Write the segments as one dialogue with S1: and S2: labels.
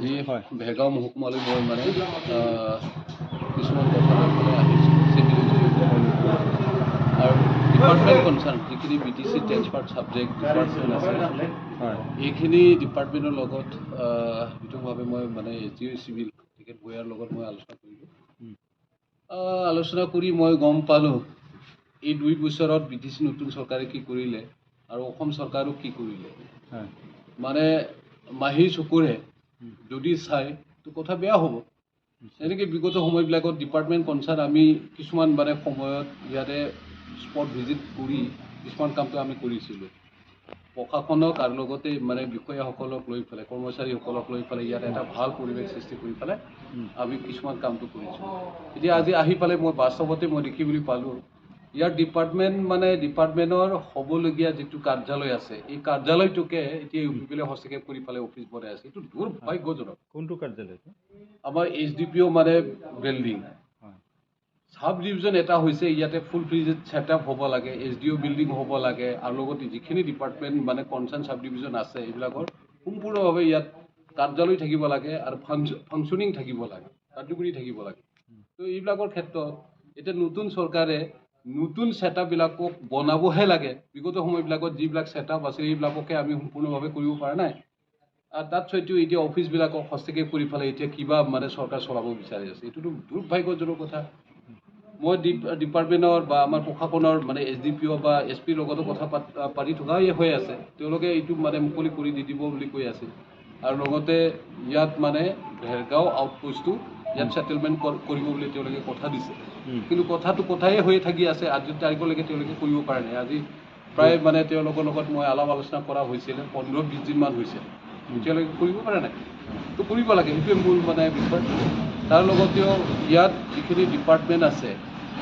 S1: আজি ভেগাঁও মহকুমালৈ মই মানে কিছুমান কথা লৈ পেলাই আহিছোঁ চিভিল ইঞ্জিনিয়াৰিং আৰু ডিপাৰ্টমেণ্ট কনচাৰ্ণ যিখিনি BTC ট্ৰেন্সফাৰ্ড ছাবজেক্ট ডিপাৰ্টমেণ্ট আছে এইখিনি ডিপাৰ্টমেণ্টৰ লগত বিতংভাৱে মই মানে SDO চিভিল টিকেট বয়াৰ লগত মই আলোচনা কৰিলোঁ। আলোচনা কৰি মই গম পালোঁ এই 2 বছৰত BTC নতুন চৰকাৰে কি কৰিলে আৰু অসম চৰকাৰো কি কৰিলে। মানে মাহীৰ চকুৰে যদি চাই তো কথা বেয়া হ'ব। এনেকৈ বিগত সময়বিলাকত ডিপাৰ্টমেণ্ট কনচাৰ্ণ আমি কিছুমান মানে সময়ত ইয়াতে স্পট ভিজিট কৰি কিছুমান কামটো আমি কৰিছিলোঁ। প্ৰশাসনক আৰু লগতে মানে বিষয়াসকলক লৈ পেলাই কৰ্মচাৰীসকলক লৈ পেলাই ইয়াত এটা ভাল পৰিৱেশ সৃষ্টি কৰি পেলাই আমি কিছুমান কামটো কৰিছোঁ। এতিয়া আজি আহি পেলাই মই বাস্তৱতে মই দেখিবলৈ পালোঁ ইয়াৰ ডিপাৰ্টমেণ্টৰ হ'বলগীয়া যিটো কাৰ্যালয় আছে এই কাৰ্যালয়টোকে এতিয়া UPPL হস্তক্ষেপ কৰি পেলাই অফিচ বনাই আছে। এইটো দুৰ্ভাগ্যজনক।
S2: কোনটো কাৰ্যালয়?
S1: আমাৰ SDPO মানে বিল্ডিং সাব ডিভিজন এটা হৈছে ইয়াতে ফুল ফ্ৰিজড ছেটআপ হ'ব লাগে, SDO বিল্ডিং হ'ব লাগে আৰু লগতে যিখিনি ডিপাৰ্টমেণ্ট মানে কনচাৰ্ণ সাব ডিভিজন আছে এইবিলাকৰ সম্পূৰ্ণভাৱে ইয়াত কাৰ্যালয় থাকিব লাগে আৰু ফাংচনিং থাকিব লাগে, কাৰ্যকৰী থাকিব লাগে। তো এইবিলাকৰ ক্ষেত্ৰত এতিয়া নতুন চৰকাৰে নতুন ছেটআপবিলাকক বনাবহে লাগে। বিগত সময়বিলাকত যিবিলাক ছেটআপ আছে এইবিলাককে আমি সম্পূৰ্ণভাৱে কৰিব পৰা নাই আৰু তাত সৈতেও এতিয়া অফিচবিলাকক হস্তক্ষেপ কৰি পেলাই এতিয়া কিবা মানে চৰকাৰ চলাব বিচাৰি আছে। এইটোতো দুৰ্ভাগ্যজনক কথা। মই ডিপাৰ্টমেণ্টৰ বা আমাৰ প্ৰশাসনৰ মানে SDPO বা SPৰ লগতো কথা পাতি থকাই হৈ আছে। তেওঁলোকে এইটো মানে মুকলি কৰি দি দিব বুলি কৈ আছে আৰু লগতে ইয়াত মানে ভেৰগাঁও আউটপোষ্টটো ইয়াত ছেটেলমেণ্ট কৰিব বুলি তেওঁলোকে কথা দিছে। কিন্তু কথাটো কথাই হৈ থাকি আছে। আজিৰ তাৰিখলৈকে তেওঁলোকে কৰিব পৰা নাই। আজি প্ৰায় মানে তেওঁলোকৰ লগত মই আলাপ আলোচনা কৰা হৈছিলে 15-20 দিনমান হৈছে, এতিয়ালৈকে কৰিব পৰা নাই। তো কৰিব লাগে, সেইটোৱে মূল মানে বিষয়। তাৰ লগতেও ইয়াত যিখিনি ডিপাৰ্টমেণ্ট আছে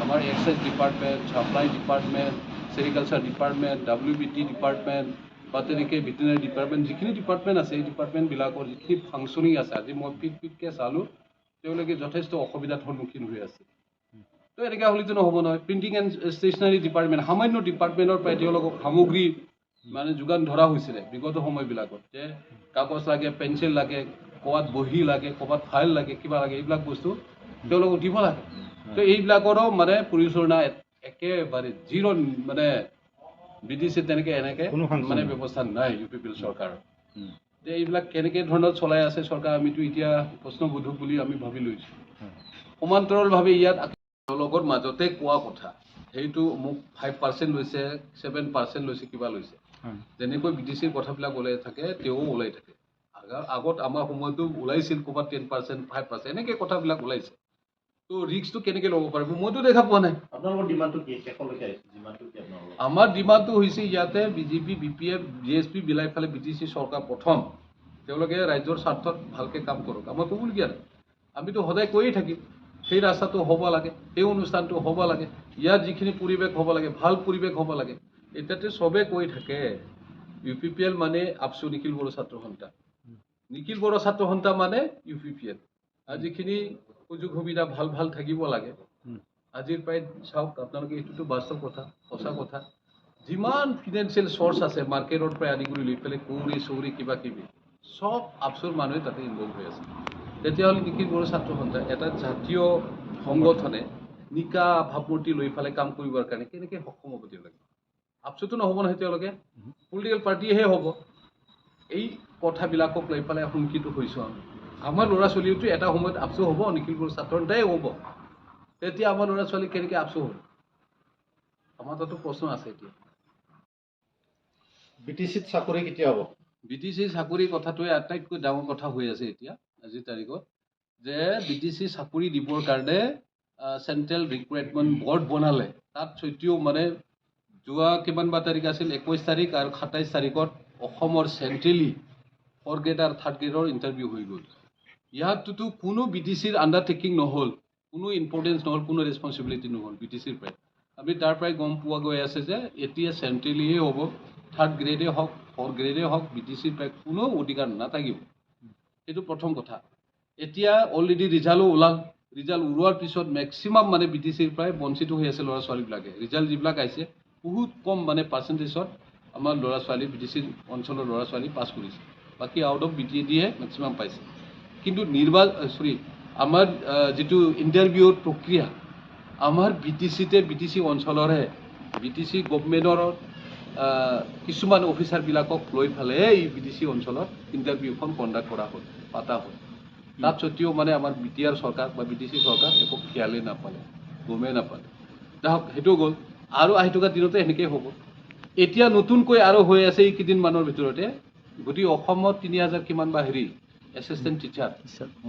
S1: আমাৰ excise department, supply department, sericulture department, WBT department বা তেনেকৈ ভেটেনাৰী ডিপাৰ্টমেণ্ট যিখিনি ডিপাৰ্টমেণ্ট আছে এই ডিপাৰ্টমেণ্টবিলাকৰ যিখিনি ফাংচনিং আছে আজি মই পিটকৈ চালোঁ তেওঁলোকে যথেষ্ট অসুবিধাৰ সন্মুখীন হৈ আছে। তো এনেকৈ হ'লেতো নহ'ব নহয়। প্ৰিণ্টিং এণ্ড ষ্টেচনাৰী ডিপাৰ্টমেণ্ট সামান্য ডিপাৰ্টমেণ্টৰ পৰাই তেওঁলোকক সামগ্ৰী মানে যোগান ধৰা হৈছিলে বিগত সময়বিলাকত যে কাগজ লাগে, পেঞ্চিল লাগে, ক'ৰবাত বহী লাগে, ক'ৰবাত ফাইল লাগে, কিবা লাগে, এইবিলাক বস্তু তেওঁলোকক দিব লাগে। তো এইবিলাকৰো মানে পৰিচালনা একেবাৰে জিৰ' মানে BTC তেনেকৈ এনেকৈ মানে ব্যৱস্থা নাই UPPL চৰকাৰৰ। যে এইবিলাক কেনেকৈ ধৰণৰ চলাই আছে চৰকাৰ আমিতো এতিয়া প্ৰশ্নবোধক বুলি আমি ভাবি লৈছোঁ। সমান্তৰালভাৱে ইয়াত তেওঁলোকৰ মাজতে কোৱা কথা সেইটো মোক 5% লৈছে, 7% লৈছে, কিবা লৈছে। যেনেকৈ BTCৰ কথাবিলাক ওলাই থাকে তেওঁ ওলাই থাকে। আগত আমাৰ সময়তো ওলাইছিল ক'ৰবাত 10%, 5% এনেকৈ কথাবিলাক ওলাইছে। তো ৰিস্কটো কেনেকৈ ল'ব পাৰিব মইতো দেখা পোৱা নাই।
S2: আপোনালোকৰ ডিমাণ্ডটো কি শেষলৈকে আহিছে? ডিমাণ্ডটো কি আপোনালোকৰ?
S1: আমাৰ ডিমাণ্ডটো হৈছে ইয়াতে BJP, BPF, GSP বিলাই ফালে BTC চৰকাৰ প্ৰথম তেওঁলোকে ৰাজ্যৰ স্বাৰ্থত ভালকৈ কাম কৰক। আমাৰ ক'বলগীয়া নাই, আমিতো সদায় কৈয়ে থাকিম সেই ৰাস্তাটো হ'ব লাগে, সেই অনুষ্ঠানটো হ'ব লাগে, ইয়াত যিখিনি পৰিৱেশ হ'ব লাগে ভাল পৰিৱেশ হ'ব লাগে। এতিয়াতে চবে কৈ থাকে UPPL মানে আপচু নিখিল বড়ো ছাত্ৰ সন্থা, নিখিল বড়ো ছাত্ৰ সন্থা মানে UPPL। আৰু যিখিনি সুযোগ সুবিধা ভাল থাকিব লাগে আজিৰ পৰাই চাওক আপোনালোকে এইটোতো বাস্তৱ কথা, সঁচা কথা। যিমান ফিনেন্সিয়েল চ'ৰ্চ আছে মাৰ্কেটৰ পৰা আদি কৰি লৈ পেলাই কৌৰি চৌৰি কিবা কিবি চব আপচুৰ মানুহে তাতে ইনভল্ভ হৈ আছে। তেতিয়াহ'লে নিখিল বড়ো ছাত্ৰ সন্থা এটা জাতীয় সংগঠনে নিকা ভাৱমূৰ্তি লৈ পেলাই কাম কৰিবৰ কাৰণে কেনেকৈ সক্ষম হ'ব তেওঁলোকে? আপচুটো নহ'ব নহয়, তেওঁলোকে পলিটিকেল পাৰ্টিহে হ'ব। এই কথাবিলাকক লৈ পেলাই শংকিত হৈছোঁ আমি। আমাৰ ল'ৰা ছোৱালীওতো এটা সময়ত আপচু হ'ব, নিখিল বড়ো ছাত্ৰ সন্থাই হ'ব। তেতিয়া আমাৰ ল'ৰা ছোৱালী কেনেকৈ আপচু হ'ব? আমাৰ তাতো প্ৰশ্ন আছে। এতিয়া
S2: BTCত চাকৰি কেতিয়া হ'ব?
S1: BTC চাকৰি কথাটোৱে আটাইতকৈ ডাঙৰ কথা হৈ আছে এতিয়া আজিৰ তাৰিখত যে BTC চাকৰি দিবৰ কাৰণে চেণ্ট্ৰেল ৰিক্ৰুইটমেণ্ট বৰ্ড বনালে। তাত সৈতেও মানে যোৱা কিমানবা তাৰিখ আছিল 21 তাৰিখ আৰু 27 তাৰিখত অসমৰ চেণ্ট্ৰেলি 4 গ্ৰেড আৰু 3rd গ্ৰেডৰ ইণ্টাৰভিউ হৈ গ'ল। ইয়াততো কোনো BTCৰ আণ্ডাৰটেকিং নহ'ল, কোনো ইম্পৰ্টেঞ্চ নহ'ল, কোনো ৰেছপনচিবিলিটি নহ'ল BTCৰ পৰাই। আমি তাৰ পৰাই গম পোৱা গৈ আছে যে এতিয়া চেণ্ট্ৰেলিহে হ'ব, 3rd গ্ৰেডে হওক 4th গ্ৰেডে হওক BTCৰ পৰাই কোনো অধিকাৰ নাথাকিব। সেইটো প্ৰথম কথা। এতিয়া অলৰেডি ৰিজাল্টো ওলাল, ৰিজাল্ট ওলোৱাৰ পিছত মেক্সিমাম মানে BTCৰ পৰাই বঞ্চিত হৈ আছে ল'ৰা ছোৱালীবিলাকে। ৰিজাল্ট যিবিলাক আহিছে বহুত কম মানে পাৰ্চেণ্টেজত আমাৰ ল'ৰা ছোৱালী BTCৰ অঞ্চলৰ ল'ৰা ছোৱালী পাছ কৰিছে, বাকী আউট অফ BTDহে মেক্সিমাম পাইছে। কিন্তু আমাৰ যিটো ইণ্টাৰভিউৰ প্ৰক্ৰিয়া আমাৰ BTC অঞ্চলৰহে BTC গভৰ্ণমেণ্টৰ কিছুমান অফিচাৰবিলাকক লৈ পেলাই এই BTC অঞ্চলত ইণ্টাৰভিউখন কণ্ডাক্ট কৰা হ'ল পাতা হ'ল তাত সত্ত্বেও মানে আমাৰ BTR চৰকাৰ বা BTC চৰকাৰ একো খেয়ালেই নাপালে গমেই নাপালে যাওক সেইটো গ'ল আৰু আহি থকা দিনতে এনেকৈ হ'ব এতিয়া নতুনকৈ আৰু হৈ আছে এই কেইদিনমানৰ ভিতৰতে গোটেই অসমত ৩,০০০ কিমান বা এছিষ্টেণ্ট টিচাৰ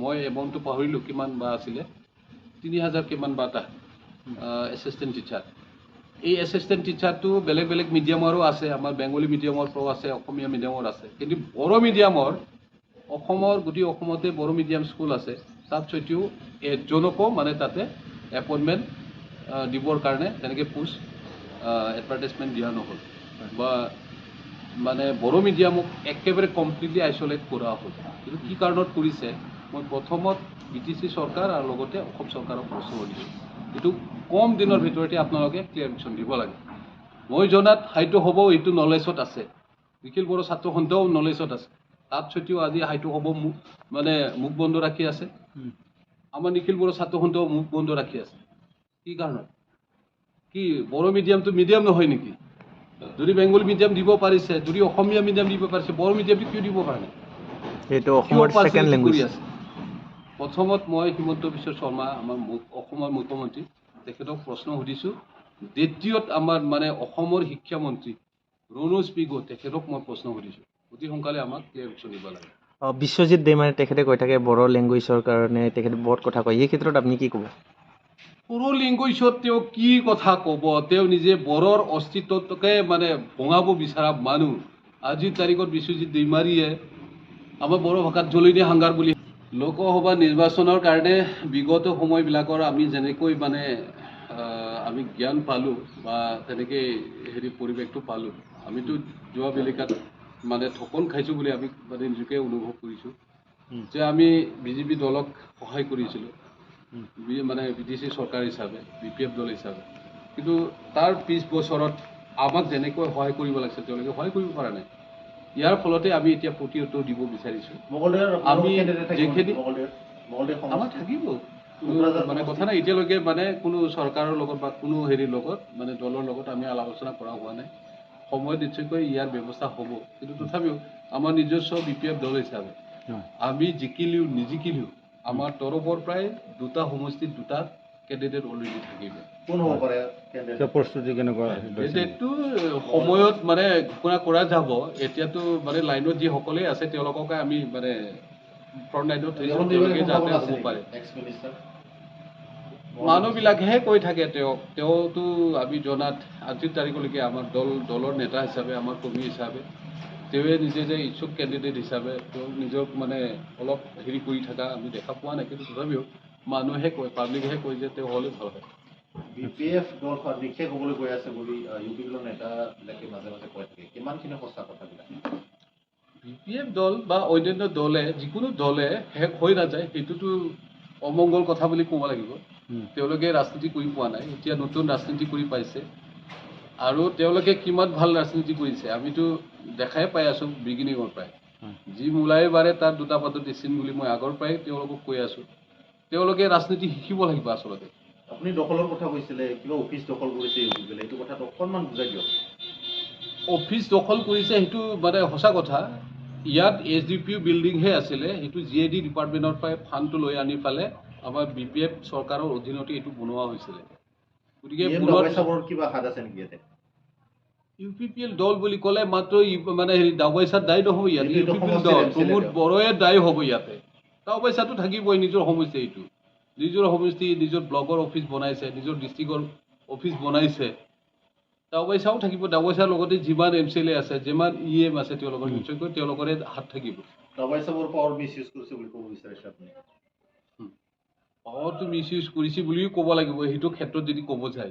S1: মই এমাউণ্টটো পাহৰিলোঁ কিমান বা আছিলে ৩,০০০ কিমান বা এটা এছিষ্টেণ্ট টিচাৰ এই এছিষ্টেণ্ট টিচাৰটো বেলেগ বেলেগ মিডিয়ামৰো আছে আমাৰ বেংগলী মিডিয়ামৰ পৰাও আছে অসমীয়া মিডিয়ামৰ আছে কিন্তু বড়ো মিডিয়ামৰ অসমৰ গোটেই অসমতে বড়ো মিডিয়াম স্কুল আছে তাত সত্ত্বেও এজনকো মানে তাতে এপইণ্টমেণ্ট দিবৰ কাৰণে তেনেকৈ পোষ্ট এডভাৰটাইজমেণ্ট দিয়া নহ'ল বা মানে বড়ো মিডিয়ামক একেবাৰে কমপ্লিটলি আইচলেট কৰা হ'ল কিন্তু কি কাৰণত কৰিছে মই প্ৰথমত BTC চৰকাৰ আৰু লগতে অসম চৰকাৰক প্ৰশ্ন দিছোঁ এইটো কম দিনৰ ভিতৰতে আপোনালোকে ক্লিয়াৰিফিকেশ্যন দিব লাগে মই জনাত হাইটো হ'ব এইটো নলেজত আছে নিখিল বড়ো ছাত্ৰ সন্থাও নলেজত আছে তাত সত্ত্বেও আজি হাইটো হ'ব মানে মুখ বন্ধ ৰাখি আছে আমাৰ নিখিল বড়ো ছাত্ৰ সন্থাও মুখ বন্ধ ৰাখি আছে কি কাৰণত কি বড়ো মিডিয়ামটো মিডিয়াম নহয় নেকি যদি বেংগলী মিডিয়াম দিব পাৰিছে যদি অসমীয়া মিডিয়াম দিব পাৰিছে বড়ো মিডিয়ামটো কিয় দিব পৰা নাই
S3: এইটো অসমৰ সেকেন্ড ল্যাঙ্গুৱেজ
S1: আছে প্ৰথমত মই হিমন্ত বিশ্ব শৰ্মা আমাৰ অসমৰ মুখ্যমন্ত্ৰী তেখেতক প্ৰশ্ন সুধিছোঁ দ্বিতীয়ত আমাৰ মানে অসমৰ শিক্ষামন্ত্ৰী ৰণোজ পেগু তেখেতক মই প্ৰশ্ন সুধিছোঁ অতি সোনকালে আমাক ক্লিয়াৰিফিকেশ্যন দিব লাগে
S3: বিশ্বজিৎ দেমানে তেখেতে কৈ থাকে বড়ো ল্যাঙ্গুৱেজৰ কাৰণে তেখেতে বহুত কথা কয় এই ক্ষেত্ৰত আপুনি কি ক'ব
S1: বড়ো লেংগুৱেজত তেওঁ কি কথা ক'ব তেওঁ নিজে বড়োৰ অস্তিত্বকে মানে ভঙাব বিচৰা মানুহ আজিৰ তাৰিখত বিশ্বজিৎ দৈমাৰীয়ে আমাৰ বড়ো ভাষাত জ্বলনি হাংগাৰ বুলি লোকসভা নিৰ্বাচনৰ কাৰণে বিগত সময়বিলাকৰ আমি যেনেকৈ মানে আমি জ্ঞান পালোঁ বা তেনেকৈ পৰিৱেশটো পালোঁ আমিতো যোৱা বেলিকাত মানে ঠকন খাইছোঁ বুলি আমি মানে নিজকে অনুভৱ কৰিছোঁ যে আমি বিজেপি দলক সহায় কৰিছিলোঁ মানে BTC চৰকাৰ হিচাপে BPF দল হিচাপে কিন্তু তাৰ ২০ বছৰত আমাক যেনেকৈ সহায় কৰিব লাগিছিল তেওঁলোকে সহায় কৰিব পৰা নাই ইয়াৰ ফলতে আমি এতিয়া প্ৰতিউত্তৰ দিব বিচাৰিছোঁ আমি যিখিনি আমাৰ থাকিব মানে কথা নাই এতিয়ালৈকে মানে কোনো চৰকাৰৰ লগত বা কোনো লগত মানে দলৰ লগত আমি আলোচনা কৰা হোৱা নাই সময় নিশ্চয়কৈ ইয়াৰ ব্যৱস্থা হ'ব কিন্তু তথাপিও আমাৰ নিজস্ব BPF দল হিচাপে আমি জিকিলেও নিজিকিলেও আমাৰ তৰফৰ প্ৰায় দুটা সমষ্টিত দুটা কেণ্ডিডেট অলৰেডি থাকিব
S2: কোন হ'ব পাৰে
S4: প্ৰস্তুতি কেনেকুৱা
S1: কেণ্ডিডেটটো সময়ত মানে ঘোষণা কৰা যাব এতিয়াতো মানে লাইনত যিসকলে আছে তেওঁলোককে আমি মানে ফ্ৰণ্ট লাইনত থৈছোঁ তেওঁলোকে যাতে হ'ব পাৰে মানুহবিলাকেহে কৈ থাকে তেওঁতো আমি জনাত আজিৰ তাৰিখলৈকে আমাৰ দলৰ নেতা হিচাপে আমাৰ কৰ্মী হিচাপে তেওঁৱে নিজে যে ইচ্ছুক কেণ্ডিডেট হিচাপে তেওঁ নিজক মানে অলপ কৰি থকা আমি দেখা পোৱা নাই কিন্তু তথাপিও মানুহে কয় পাব্লিকেহে কয় যে তেওঁ হ'লে ভাল হয়
S2: BPF দলখন নিশেষ হ'বলৈ গৈ আছে বুলি UPৰ নেতাবিলাকে মাজে মাজে কৈ থাকে কিমানখিনি সঁচা কথাবিলাক
S1: BPF দল বা অন্যান্য দলে যিকোনো দলে শেষ হৈ নাযায় সেইটোতো অমংগল কথা বুলি ক'ব লাগিব তেওঁলোকে ৰাজনীতি কৰি পোৱা নাই এতিয়া নতুন ৰাজনীতি কৰি পাইছে আৰু তেওঁলোকে কিমান ভাল ৰাজনীতি কৰিছে আমিতো দেখাই পাই আছোঁ বিগিনিঙৰ পৰাই যি মূলাই বাৰে তাৰ দুটা পাতত দিছিল বুলি মই আগৰ পৰাই তেওঁলোকক কৈ আছোঁ তেওঁলোকে ৰাজনীতি শিকিব লাগিব আচলতে
S2: আপুনি দখলৰ কথা কৈছিলে কিবা অফিচ দখল কৰিছে ইউপিলে এইটো কথাটো অকণমান বুজাই দিয়ক
S1: অফিচ দখল কৰিছে সেইটো মানে সঁচা কথা ইয়াত SDPO বিল্ডিংহে আছিলে সেইটো GID ডিপাৰ্টমেণ্টৰ পৰাই ফাণ্ডটো লৈ আনি পেলাই আমাৰ BPF চৰকাৰৰ অধীনতে এইটো বনোৱা হৈছিলে গতিকে
S2: কিবা হাত আছে নেকি ইয়াতে
S1: UPPL দল বুলি ক'লে মাত্ৰ মানে দাওবাইচাত দায়ী নহ'ব ইয়াতে UPPL দল প্ৰমোদ বড়োৱে দায়ী হ'ব ইয়াতে দাওবাইচাটো থাকিবই নিজৰ সমষ্টি এইটো নিজৰ সমষ্টি নিজৰ ব্লকৰ অফিচ বনাইছে নিজৰ ডিষ্ট্ৰিক্টৰ অফিচ বনাইছে দাওবাইচাও থাকিব দাওবাইচাৰ লগতে যিমান MCLA আছে যিমান EM আছে তেওঁলোকৰ নিশ্চয়কৈ তেওঁলোকৰে হাত থাকিব
S2: দাওবাইচাবৰ পাৱাৰ মিছ ইউজ কৰিছে বুলি ক'ব বিচাৰিছে আপুনি
S1: পাৱাৰটো মিছ ইউজ কৰিছে বুলিও ক'ব লাগিব সেইটো ক্ষেত্ৰত যদি ক'ব যায়